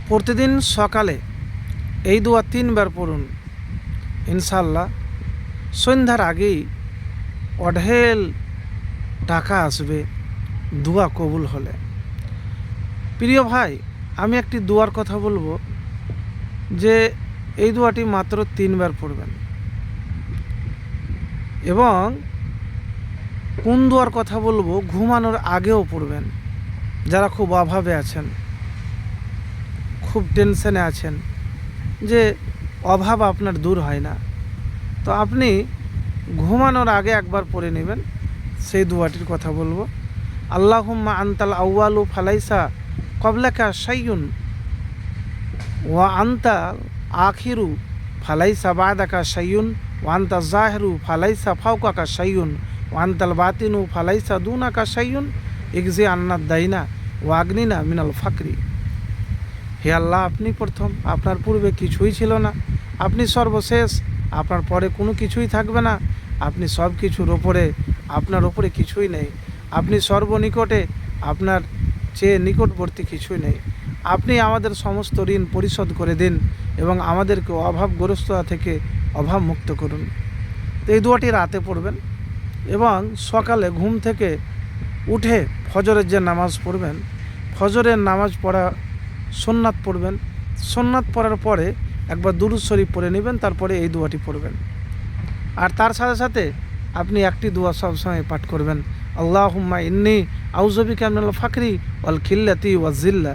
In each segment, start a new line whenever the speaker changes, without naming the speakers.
প্রতিদিন সকালে এই দোয়া 3 বার পড়ুন। ইনশাআল্লাহ সন্ধ্যার আগেই অঢেল টাকা আসবে দোয়া কবুল হলে। প্রিয় ভাই, আমি একটি দোয়ার কথা বলবো যে এই দোয়াটি মাত্র 3 বার পড়বেন। এবং কোন দোয়ার কথা বলবো, ঘুমানোর আগেও পড়বেন। যারা খুব অভাবে আছেন, খুব টেনশনে আছেন যে অভাব আপনার দূর হয় না, তো আপনি ঘুমানোর আগে একবার পড়ে নেবেন। সেই দোয়াটির কথা বলবো, আল্লাহুম্মা আনতাল আউয়ালু ফালাইসা ক্বাবলাকা শাইউন ওয়া আনতাল আখিরু ফালাইসা বাদাকা শাইউন ওয়া আনতাজ জাহিরু ফালাইসা ফাওকাকা শাইউন ওয়া আনতাল বাতিনু ফালাইসা দুনাকা শাইউন ইগজি আন্নাদ দাইনা ওয়া আগনিনা মিনাল ফাকরি। হে আল্লাহ, আপনি প্রথম, আপনার পূর্বে কিছুই ছিল না, আপনি সর্বশেষ, আপনার পরে কোনো কিছুই থাকবে না, আপনি সব কিছুর ওপরে, আপনার ওপরে কিছুই নেই, আপনি সর্বনিকটে, আপনার চেয়ে নিকটবর্তী কিছুই নেই। আপনি আমাদের সমস্ত ঋণ পরিশোধ করে দিন এবং আমাদেরকে অভাবগ্রস্ততা থেকে অভাব মুক্ত করুন। তো এই দোয়াটি রাতে পড়বেন এবং সকালে ঘুম থেকে উঠে ফজরের যে নামাজ পড়বেন, ফজরের নামাজ পড়া সুন্নাত পড়বেন। সুন্নাত পড়ার পরে একবার দুরূদ শরীফ পড়ে নেবেন, তারপরে এই দোয়াটি পড়বেন। আর তার সাথে সাথে আপনি একটি দোয়া সবসময় পাঠ করবেন, আল্লাহুম্মা ইন্নী আউযু বিকা মিনাল ফাকরি ওয়াল কিল্লাতি ওয়াজ জিল্লা।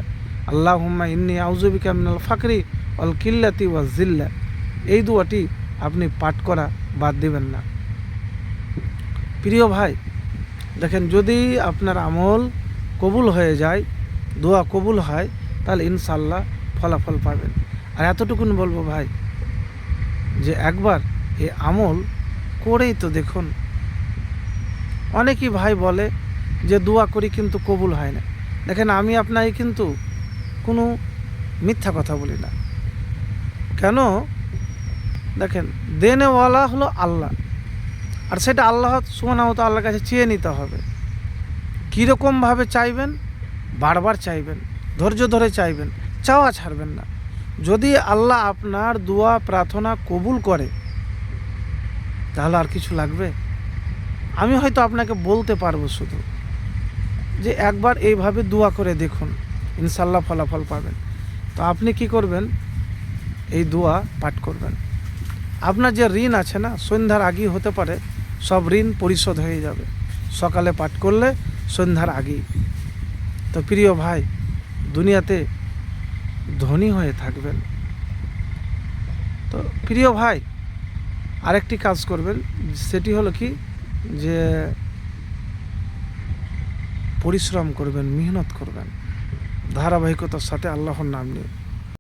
আল্লাহুম্মা ইন্নী আউযু বিকা মিনাল ফাকরি ওয়াল কিল্লাতি ওয়াজ জিল্লা। এই দোয়াটি আপনি পাঠ করা বাদ দেবেন না। প্রিয় ভাই, দেখেন, যদি আপনার আমল কবুল হয়ে যায়, দোয়া কবুল হয়, তাহলে ইনশাআল্লাহ ফলাফল পাবেন। আর এতটুকুন বলবো ভাই, যে একবার এই আমল করেই তো দেখুন। অনেকেই ভাই বলে যে দোয়া করি কিন্তু কবুল হয় না। দেখেন, আমি আপনাকে কিন্তু কোনো মিথ্যা কথা বলি না। কেন? দেখেন, দেনেওয়ালা হলো আল্লাহ, আর সেটা আল্লাহ সুবহানাহু ওয়া তাআলার কাছে চেয়ে নিতে হবে। কীরকমভাবে চাইবেন? বারবার চাইবেন, ধৈর্য ধরে চাইবেন, চাওয়া ছাড়বেন না। যদি আল্লাহ আপনার দোয়া প্রার্থনা কবুল করে, তাহলে আর কিছু লাগবে? আমি হয়তো আপনাকে বলতে পারবো শুধু যে একবার এইভাবে দোয়া করে দেখুন, ইনশাআল্লাহ ফলাফল পাবেন। তো আপনি কি করবেন? এই দোয়া পাঠ করবেন। আপনার যে ঋণ আছে না, সন্ধ্যার আগেই হতে পারে সব ঋণ পরিশোধ হয়ে যাবে, সকালে পাঠ করলে সন্ধ্যার আগেই। তো প্রিয় ভাই, দুনিয়াতে ধনী হয়ে থাকবেন। তো প্রিয় ভাই, আরেকটি কাজ করবেন, সেটি হলো কি, যে পরিশ্রম করবেন, মেহনত করবেন, ধারাবাহিকতার সাথে আল্লাহর নাম নিয়ে।